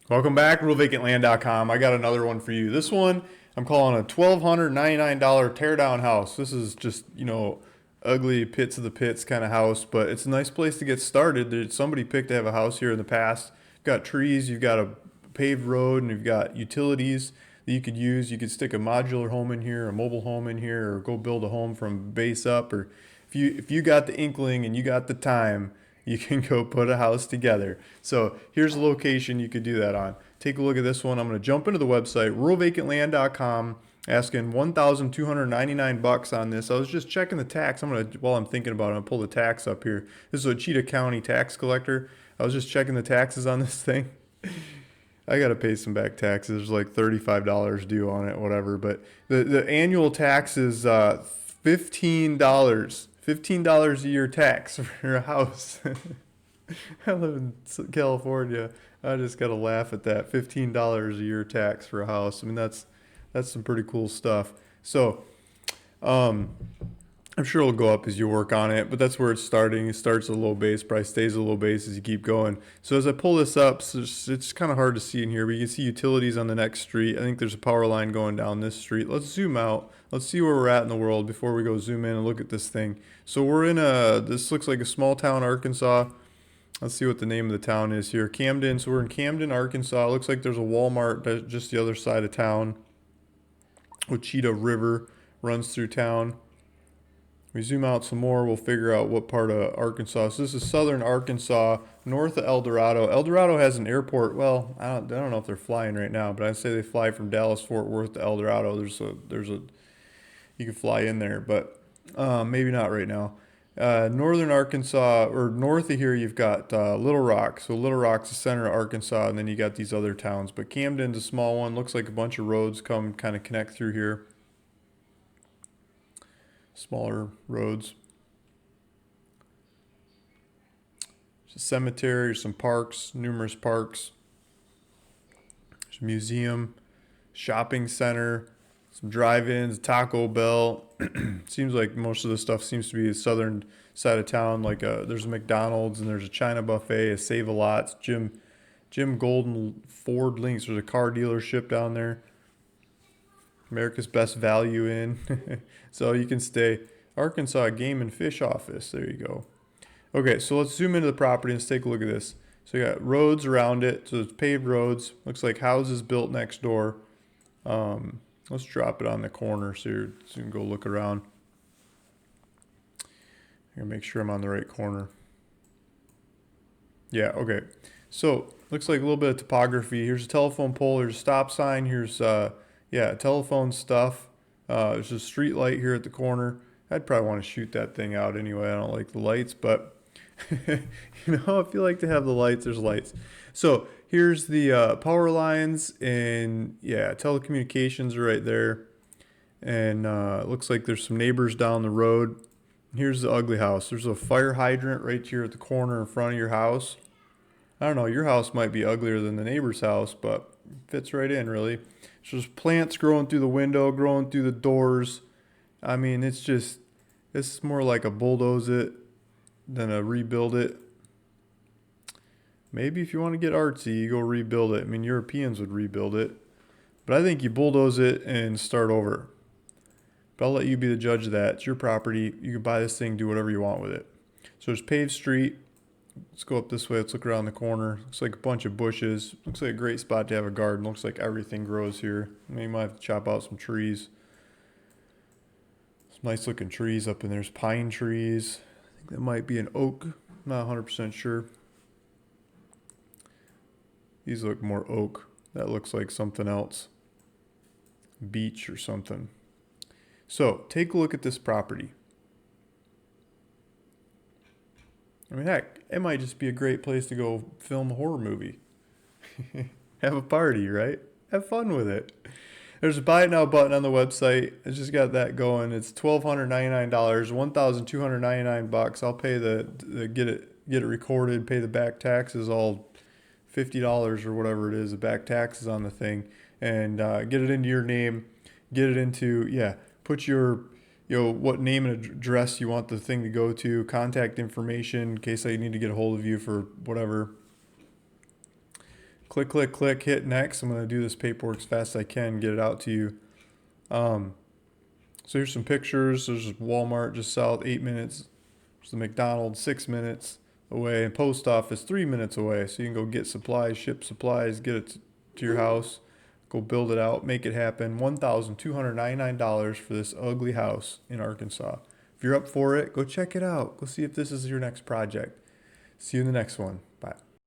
Welcome back, RealVacantLand.com. I got another one for you. This one I'm calling a $1,299 teardown house. This is just, ugly pits of the pits kind of house, but it's a nice place to get started. Somebody picked to have a house here in the past. You've got trees, you've got a paved road, and you've got utilities that you could use. You could stick a modular home in here, a mobile home in here, or go build a home from base up. Or if you got the inkling and you got the time, you can go put a house together. So here's the location you could do that on. Take a look at this one. I'm going to jump into the website, ruralvacantland.com, asking $1,299 on this. I was just checking the tax. While I'm thinking about it, I'm going to pull the tax up here. This is a Cheetah County tax collector. I was just checking the taxes on this thing. I got to pay some back taxes. There's like $35 due on it, whatever. But the annual tax is $15. $15 a year tax for a house. I live in California. I just gotta laugh at that. $15 a year tax for a house. I mean, that's some pretty cool stuff. So, I'm sure it'll go up as you work on it, but that's where it's starting. It starts at a low base, probably stays at a low base as you keep going. So as I pull this up, so it's kind of hard to see in here, but you can see utilities on the next street. I think there's a power line going down this street. Let's zoom out. Let's see where we're at in the world before we go zoom in and look at this thing. So we're in this looks like a small town, Arkansas. Let's see what the name of the town is here. Camden. So we're in Camden, Arkansas. It looks like there's a Walmart just the other side of town. Cheetah River runs through town. We zoom out some more, we'll figure out what part of Arkansas. So this is southern Arkansas, north of El Dorado. El Dorado has an airport. Well, I don't know if they're flying right now, but I'd say they fly from Dallas Fort Worth to El Dorado. You can fly in there, but maybe not right now. Northern Arkansas, or north of here, you've got Little Rock. So Little Rock's the center of Arkansas, and then you got these other towns. But Camden's a small one. Looks like a bunch of roads come kind of connect through here. Smaller roads. There's a cemetery, some parks, numerous parks. There's a museum, shopping center, some drive-ins, Taco Bell. Seems like most of the stuff seems to be the southern side of town. Like there's a McDonald's and there's a China buffet, a Save-A-Lots, Jim Golden Ford Links. There's a car dealership down there. America's Best Value Inn. So you can stay. Arkansas Game and Fish Office. There you go. Okay, so let's zoom into the property and let's take a look at this. So you got roads around it. So it's paved roads. Looks like houses built next door. Let's drop it on the corner so you can go look around. I'm going to make sure I'm on the right corner. Yeah, okay. So looks like a little bit of topography. Here's a telephone pole. Here's a stop sign. Here's telephone stuff. There's a street light here at the corner. I'd probably want to shoot that thing out anyway. I don't like the lights, but if you like to have the lights, there's lights. So here's the power lines, and telecommunications are right there. And it looks like there's some neighbors down the road. Here's the ugly house. There's a fire hydrant right here at the corner in front of your house. I don't know, your house might be uglier than the neighbor's house, but it fits right in, really. There's plants growing through the window, growing through the doors. I mean, it's more like a bulldoze it than a rebuild it. Maybe if you want to get artsy, you go rebuild it. I mean, Europeans would rebuild it. But I think you bulldoze it and start over. But I'll let you be the judge of that. It's your property. You can buy this thing, do whatever you want with it. So there's paved street. Let's go up this way. Let's look around the corner. Looks like a bunch of bushes. Looks like a great spot to have a garden. Looks like everything grows here. Maybe you might have to chop out some trees. Some nice looking trees up in there. There's pine trees. I think that might be an oak. I'm not 100% sure. These look more oak. That looks like something else. Beech or something. So take a look at this property. I mean, heck, it might just be a great place to go film a horror movie. Have a party, right? Have fun with it. There's a buy it now button on the website. I just got that going. It's $1,299, $1,299. I'll pay the get it recorded, pay the back taxes, all $50 or whatever it is, the back taxes on the thing, and get it into your name. Get it into put your what name and address you want the thing to go to, contact information in case I need to get a hold of you for whatever. Click, click, click, hit next. I'm going to do this paperwork as fast as I can, get it out to you. So here's some pictures. There's Walmart just south, 8 minutes. There's the McDonald's, 6 minutes away. And post office, 3 minutes away. So you can go get supplies, ship supplies, get it to your house, go build it out, make it happen. $1,299 for this ugly house in Arkansas. If you're up for it, go check it out. Go see if this is your next project. See you in the next one. Bye.